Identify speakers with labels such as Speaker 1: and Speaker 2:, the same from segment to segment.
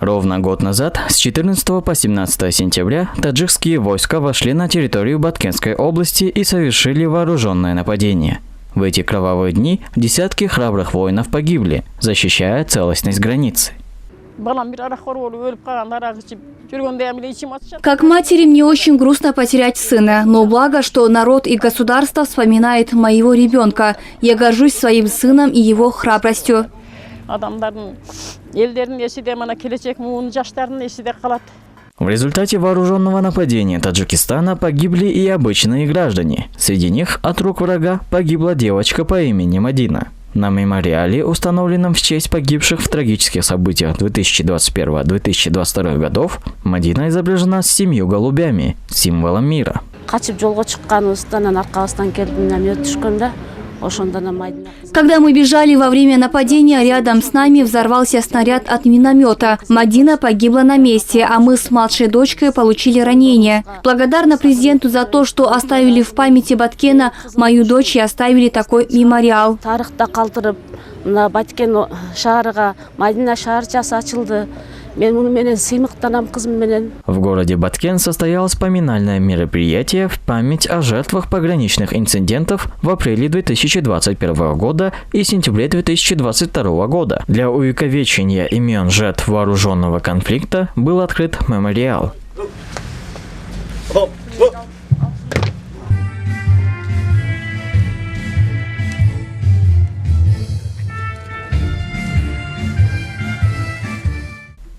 Speaker 1: Ровно год назад, с 14 по 17 сентября, таджикские войска вошли на территорию Баткенской области и совершили вооруженное нападение. В эти кровавые дни десятки храбрых воинов погибли, защищая целостность границы.
Speaker 2: Как матери мне очень грустно потерять сына, но благо, что народ и государство вспоминает моего ребенка. Я горжусь своим сыном и его храбростью.
Speaker 1: В результате вооруженного нападения Таджикистана погибли и обычные граждане. Среди них от рук врага погибла девочка по имени Мадина. На мемориале, установленном в честь погибших в трагических событиях 2021-2022 годов, Мадина изображена с 7 голубями, символом мира.
Speaker 2: Когда мы бежали во время нападения, рядом с нами взорвался снаряд от миномета. Мадина погибла на месте, а мы с младшей дочкой получили ранения. Благодарна президенту за то, что оставили в памяти Баткена мою дочь и оставили такой мемориал.
Speaker 1: В городе Баткен состоялось поминальное мероприятие в память о жертвах пограничных инцидентов в апреле 2021 года и сентябре 2022 года. Для увековечения имен жертв вооруженного конфликта был открыт мемориал.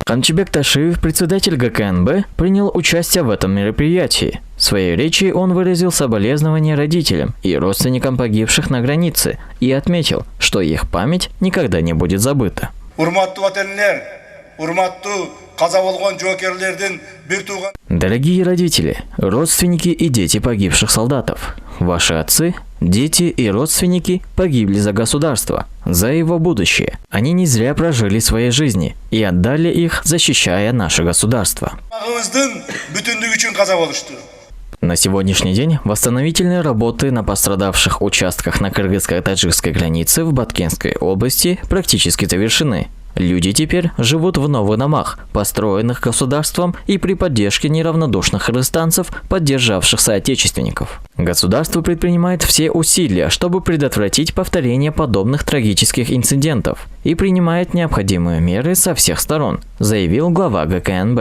Speaker 1: Камчибек Ташиев, председатель ГКНБ, принял участие в этом мероприятии. В своей речи он выразил соболезнования родителям и родственникам погибших на границе и отметил, что их память никогда не будет забыта. Дорогие родители, родственники и дети погибших солдатов, ваши отцы, дети и родственники погибли за государство, за его будущее. Они не зря прожили свои жизни и отдали их, защищая наше государство. На сегодняшний день восстановительные работы на пострадавших участках на кыргызско-таджикской границе в Баткенской области практически завершены. Люди теперь живут в новых домах, построенных государством и при поддержке неравнодушных кыргызстанцев, поддержавших соотечественников. Государство предпринимает все усилия, чтобы предотвратить повторение подобных трагических инцидентов и принимает необходимые меры со всех сторон, заявил глава ГКНБ.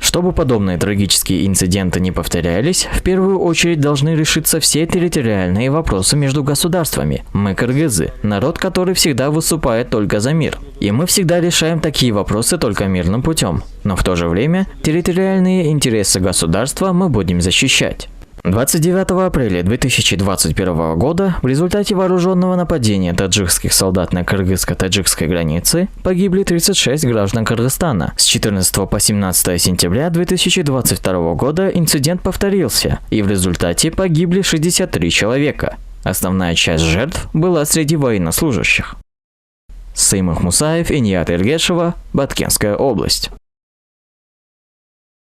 Speaker 1: Чтобы подобные трагические инциденты не повторялись, в первую очередь должны решиться все территориальные вопросы между государствами. Мы кыргызы, народ, который всегда выступает только за мир. И мы всегда решаем такие вопросы только мирным путем. Но в то же время территориальные интересы государства мы будем защищать. 29 апреля 2021 года в результате вооруженного нападения таджикских солдат на кыргызско-таджикской границе погибли 36 граждан Кыргызстана. С 14 по 17 сентября 2022 года инцидент повторился, и в результате погибли 63 человека. Основная часть жертв была среди военнослужащих. Саимых Мусаев и Ният Эргешева, Баткенская область.